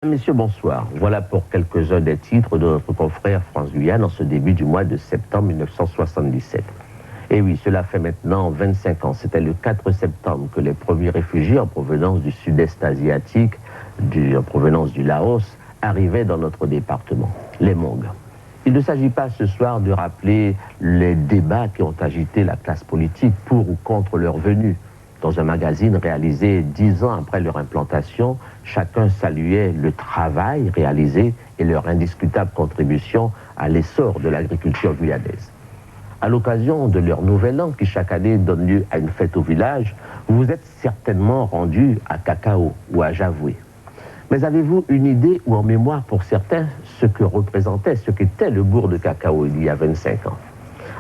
Messieurs, bonsoir. Voilà pour quelques-uns des titres de notre confrère France Guyane en ce début du mois de septembre 1977. Et oui, cela fait maintenant 25 ans. C'était le 4 septembre que les premiers réfugiés en provenance du sud-est asiatique, en provenance du Laos, arrivaient dans notre département, les Hmong. Il ne s'agit pas ce soir de rappeler les débats qui ont agité la classe politique pour ou contre leur venue. Dans un magazine réalisé 10 ans après leur implantation, chacun saluait le travail réalisé et leur indiscutable contribution à l'essor de l'agriculture guyanaise. À l'occasion de leur nouvel an, qui chaque année donne lieu à une fête au village, vous vous êtes certainement rendu à Cacao ou à Javoué. Mais avez-vous une idée ou en mémoire pour certains ce que représentait, ce qu'était le bourg de Cacao il y a 25 ans?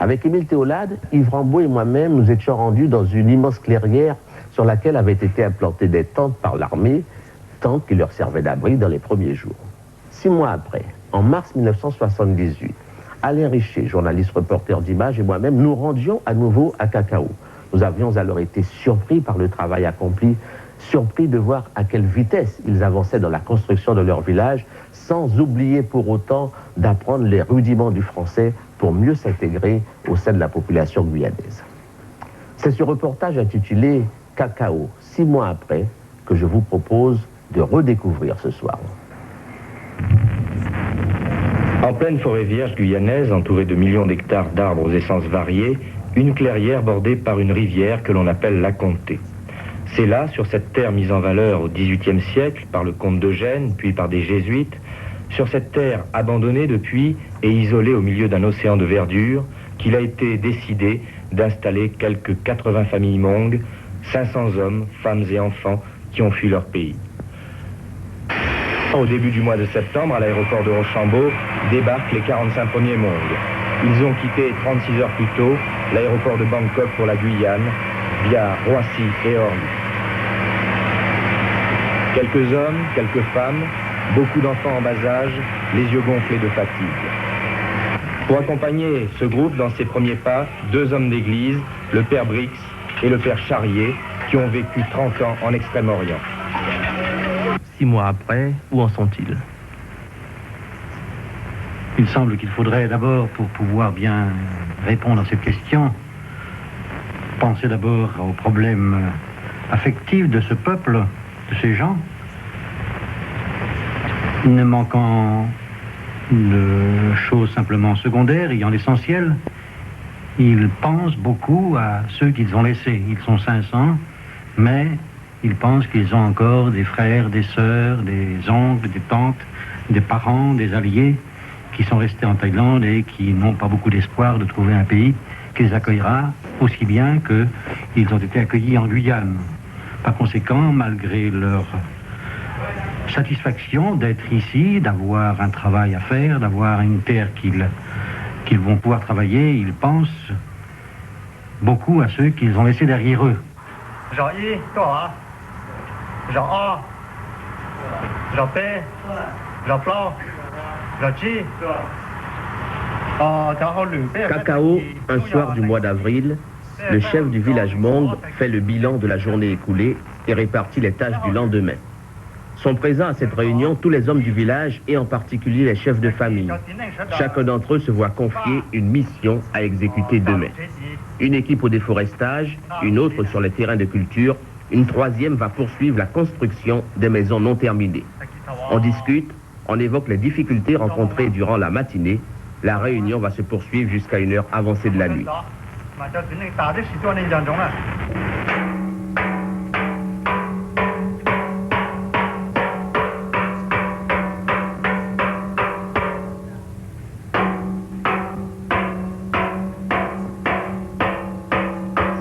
Avec Émile Théolade, Yves Rambaud et moi-même, nous étions rendus dans une immense clairière sur laquelle avaient été implantées des tentes par l'armée, tentes qui leur servaient d'abri dans les premiers jours. 6 mois après, en mars 1978, Alain Richer, journaliste reporter d'images, et moi-même, nous rendions à nouveau à Cacao. Nous avions alors été surpris par le travail accompli, surpris de voir à quelle vitesse ils avançaient dans la construction de leur village, sans oublier pour autant d'apprendre les rudiments du français pour mieux s'intégrer au sein de la population guyanaise. C'est ce reportage intitulé « Cacao, 6 mois après » que je vous propose de redécouvrir ce soir. En pleine forêt vierge guyanaise, entourée de millions d'hectares d'arbres aux essences variées, une clairière bordée par une rivière que l'on appelle la Comté. C'est là, sur cette terre mise en valeur au XVIIIe siècle par le comte d'Eugène, puis par des jésuites, sur cette terre abandonnée depuis et isolée au milieu d'un océan de verdure, qu'il a été décidé d'installer quelques 80 familles Hmong, 500 hommes, femmes et enfants qui ont fui leur pays. Au début du mois de septembre, à l'aéroport de Rochambeau, débarquent les 45 premiers Hmong. Ils ont quitté 36 heures plus tôt l'aéroport de Bangkok pour la Guyane, via Roissy et Orly. Quelques hommes, quelques femmes, beaucoup d'enfants en bas âge, les yeux gonflés de fatigue. Pour accompagner ce groupe dans ses premiers pas, 2 hommes d'église, le père Brix et le père Charrier, qui ont vécu 30 ans en Extrême-Orient. 6 mois après, où en sont-ils? Il semble qu'il faudrait d'abord, pour pouvoir bien répondre à cette question, penser d'abord aux problèmes affectifs de ce peuple, de ces gens, ne manquant de choses simplement secondaires, ayant l'essentiel. Ils pensent beaucoup à ceux qu'ils ont laissés. Ils sont 500, mais ils pensent qu'ils ont encore des frères, des sœurs, des oncles, des tantes, des parents, des alliés qui sont restés en Thaïlande et qui n'ont pas beaucoup d'espoir de trouver un pays qui les accueillera aussi bien qu'ils ont été accueillis en Guyane. Par conséquent, malgré leur satisfaction d'être ici, d'avoir un travail à faire, d'avoir une terre qu'ils vont pouvoir travailler, ils pensent beaucoup à ceux qu'ils ont laissés derrière eux. Jean-I, toi, Jean-A, Jean-P, Jean-Plan, Jean-Chi. Cacao, un soir du mois d'avril, le chef du village Hmong fait le bilan de la journée écoulée et répartit les tâches du lendemain. Sont présents à cette réunion tous les hommes du village et en particulier les chefs de famille. Chacun d'entre eux se voit confier une mission à exécuter demain. Une équipe au déforestage, une autre sur les terrains de culture, une troisième va poursuivre la construction des maisons non terminées. On discute, on évoque les difficultés rencontrées durant la matinée. La réunion va se poursuivre jusqu'à une heure avancée de la nuit.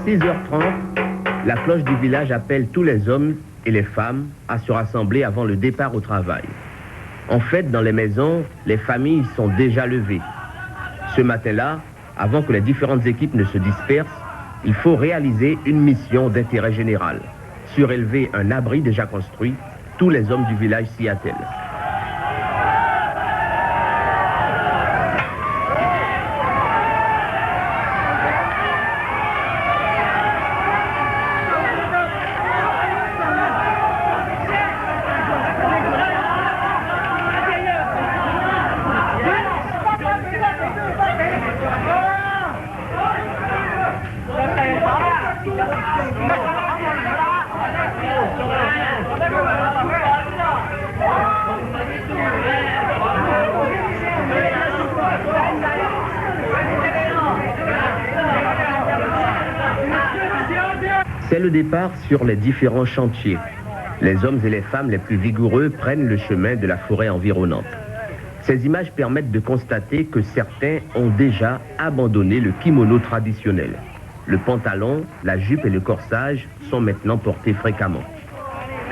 6h30, la cloche du village appelle tous les hommes et les femmes à se rassembler avant le départ au travail. En fait, dans les maisons, les familles sont déjà levées. Ce matin-là, avant que les différentes équipes ne se dispersent, il faut réaliser une mission d'intérêt général. Surélever un abri déjà construit, tous les hommes du village s'y attellent. C'est le départ sur les différents chantiers. Les hommes et les femmes les plus vigoureux prennent le chemin de la forêt environnante. Ces images permettent de constater que certains ont déjà abandonné le kimono traditionnel. Le pantalon, la jupe et le corsage sont maintenant portés fréquemment.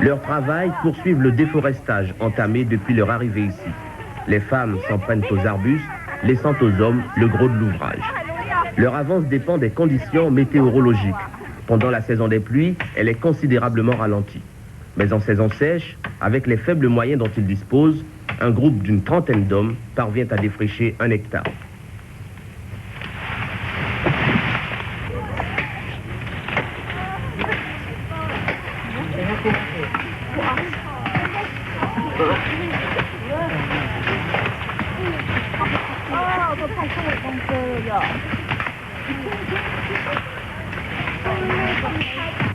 Leur travail poursuit le déforestage entamé depuis leur arrivée ici. Les femmes s'en prennent aux arbustes, laissant aux hommes le gros de l'ouvrage. Leur avance dépend des conditions météorologiques. Pendant la saison des pluies, elle est considérablement ralentie. Mais en saison sèche, avec les faibles moyens dont ils disposent, un groupe d'une trentaine d'hommes parvient à défricher 1 hectare.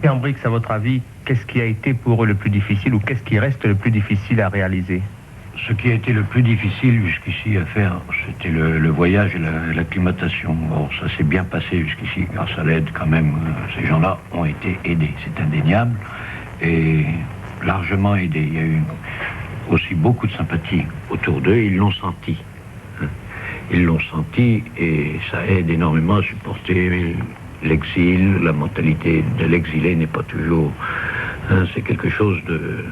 Et en Brix, à votre avis, qu'est-ce qui a été pour eux le plus difficile ou qu'est-ce qui reste le plus difficile à réaliser? Ce qui a été le plus difficile jusqu'ici à faire, c'était le voyage et l'acclimatation. Bon, ça s'est bien passé jusqu'ici grâce à l'aide quand même. Ces gens-là ont été aidés, c'est indéniable, et largement aidés. Il y a eu aussi beaucoup de sympathie autour d'eux, ils l'ont senti. Ils l'ont senti et ça aide énormément à supporter l'exil. La mentalité de l'exilé n'est pas toujours... c'est quelque chose de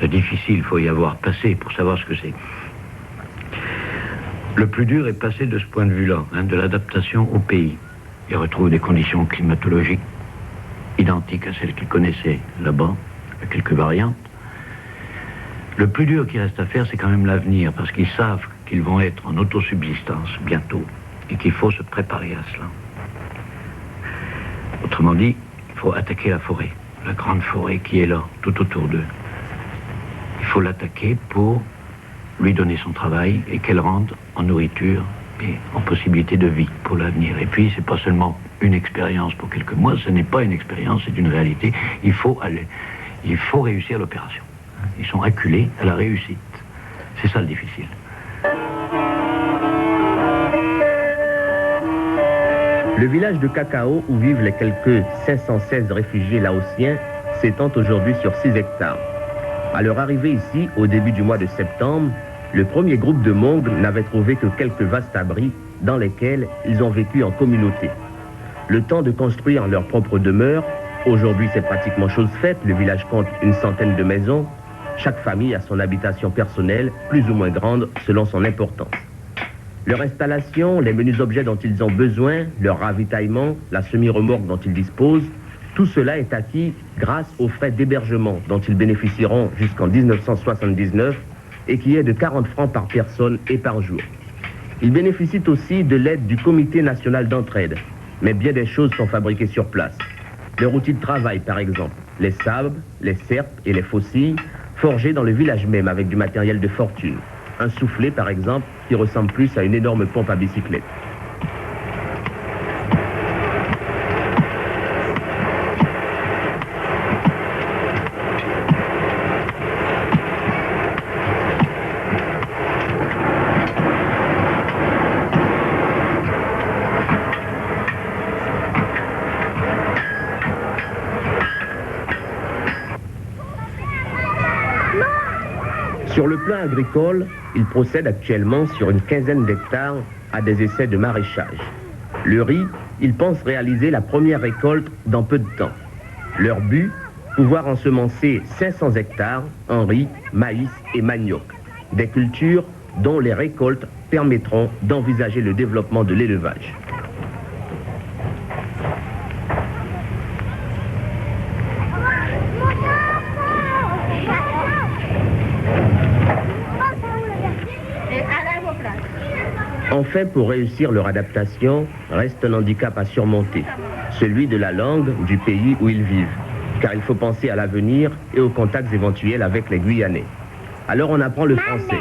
difficile, il faut y avoir passé pour savoir ce que c'est. Le plus dur est passé de ce point de vue-là, de l'adaptation au pays. Ils retrouvent des conditions climatologiques identiques à celles qu'ils connaissaient là-bas, avec quelques variantes. Le plus dur qui reste à faire, c'est quand même l'avenir, parce qu'ils savent qu'ils vont être en autosubsistance bientôt, et qu'il faut se préparer à cela. Autrement dit, il faut attaquer la forêt, la grande forêt qui est là, tout autour d'eux. Il faut l'attaquer pour lui donner son travail et qu'elle rende en nourriture et en possibilité de vie pour l'avenir. Et puis, c'est pas seulement une expérience pour quelques mois, ce n'est pas une expérience, c'est une réalité. Il faut réussir l'opération. Ils sont acculés à la réussite. C'est ça le difficile. Le village de Cacao, où vivent les quelques 516 réfugiés laotiens, s'étend aujourd'hui sur 6 hectares. À leur arrivée ici, au début du mois de septembre, le premier groupe de Hmong n'avait trouvé que quelques vastes abris dans lesquels ils ont vécu en communauté. Le temps de construire leur propre demeure, aujourd'hui c'est pratiquement chose faite, le village compte une centaine de maisons, chaque famille a son habitation personnelle, plus ou moins grande selon son importance. Leur installation, les menus objets dont ils ont besoin, leur ravitaillement, la semi-remorque dont ils disposent, tout cela est acquis grâce aux frais d'hébergement dont ils bénéficieront jusqu'en 1979 et qui est de 40 francs par personne et par jour. Ils bénéficient aussi de l'aide du Comité national d'entraide, mais bien des choses sont fabriquées sur place. Leur outil de travail par exemple, les sabres, les serpes et les faucilles, forgés dans le village même avec du matériel de fortune. Un soufflet par exemple qui ressemble plus à une énorme pompe à bicyclette. Sur le plan agricole, ils procèdent actuellement sur une quinzaine d'hectares à des essais de maraîchage. Le riz, ils pensent réaliser la première récolte dans peu de temps. Leur but, pouvoir ensemencer 500 hectares en riz, maïs et manioc. Des cultures dont les récoltes permettront d'envisager le développement de l'élevage. Enfin, pour réussir leur adaptation, reste un handicap à surmonter, celui de la langue du pays où ils vivent, car il faut penser à l'avenir et aux contacts éventuels avec les Guyanais. Alors on apprend le français.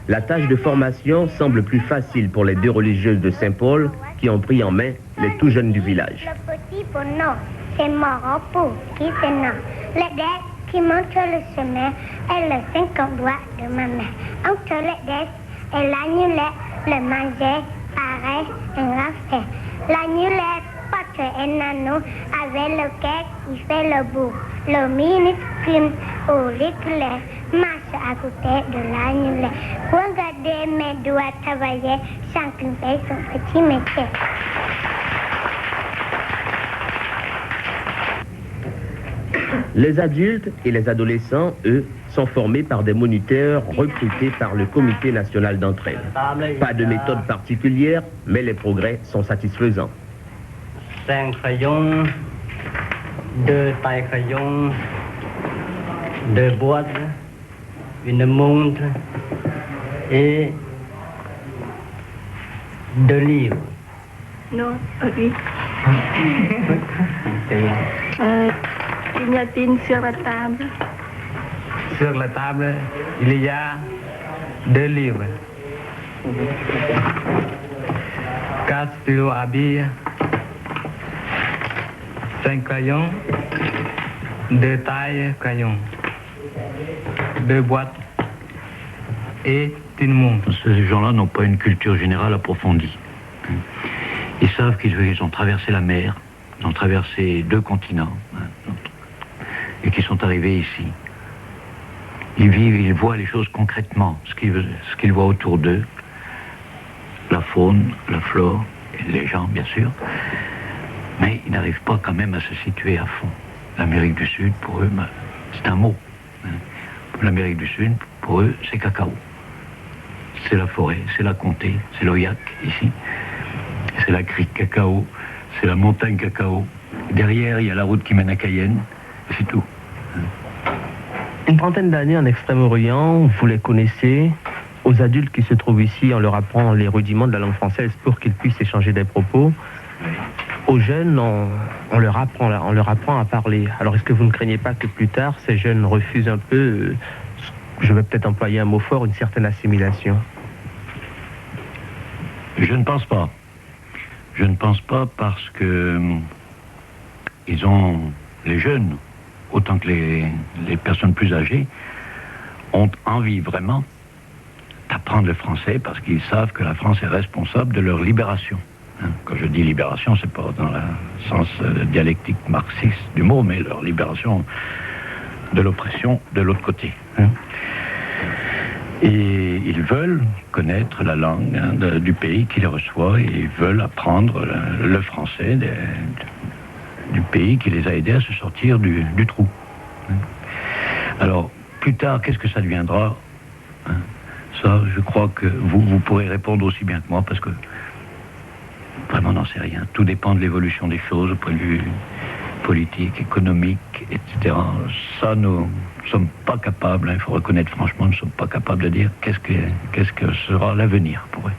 La tâche de formation semble plus facile pour les 2 religieuses de Saint-Paul qui ont pris en main les tout jeunes du village. Le petit bonhomme, c'est marrant pour qui c'est non. Le dé qui montre le chemin et le 50 doigts de ma main. Entre le dé et l'annulette, le manger, pareil, un rafet. L'annulette, porte un anneau avec le quai qui fait le bout. Le ministre fume auriculaire, marche à côté de l'annulaire. Regardez mes doigts travailler, chacun fait son petit métier. Les adultes et les adolescents, eux, sont formés par des moniteurs recrutés par le Comité national d'entraide. Pas de méthode particulière, mais les progrès sont satisfaisants. 5 crayons, 2 tailles crayons, 2 boîtes, une montre et 2 livres. Non, oui. Signe sur la table. Sur la table, il y a 2 livres, 4 stylos à billes, 5 crayons, 2 tailles crayons, 2 boîtes et une montre. Ces gens-là n'ont pas une culture générale approfondie. Ils savent qu'ils ont traversé la mer, ils ont traversé 2 continents, et qu'ils sont arrivés ici. Ils vivent, ils voient les choses concrètement, ce qu'ils voient autour d'eux, la faune, la flore, et les gens bien sûr, mais ils n'arrivent pas quand même à se situer à fond. L'Amérique du Sud, pour eux, c'est un mot. L'Amérique du Sud, pour eux, c'est cacao. C'est la forêt, c'est la comté, c'est l'Oyac, ici. C'est la crique cacao, c'est la montagne cacao. Derrière, il y a la route qui mène à Cayenne, et c'est tout. Une trentaine d'années en Extrême-Orient, vous les connaissez. Aux adultes qui se trouvent ici, on leur apprend les rudiments de la langue française pour qu'ils puissent échanger des propos. Aux jeunes, on leur apprend à parler. Alors, est-ce que vous ne craignez pas que plus tard, ces jeunes refusent un peu, je vais peut-être employer un mot fort, une certaine assimilation? Je ne pense pas. Je ne pense pas parce que ils ont, les jeunes, autant que les personnes plus âgées, ont envie vraiment d'apprendre le français parce qu'ils savent que la France est responsable de leur libération. Quand je dis libération, c'est pas dans le sens dialectique marxiste du mot, mais leur libération de l'oppression de l'autre côté. Et ils veulent connaître la langue du pays qui les reçoit et ils veulent apprendre le français du pays qui les a aidés à se sortir du trou. Alors, plus tard, qu'est-ce que ça deviendra? Ça, je crois que vous pourrez répondre aussi bien que moi, parce que vraiment, on n'en sait rien. Tout dépend de l'évolution des choses au point de vue politique, économique, etc. Ça, nous ne sommes pas capables, il faut reconnaître franchement, nous ne sommes pas capables de dire qu'est-ce que sera l'avenir pour eux.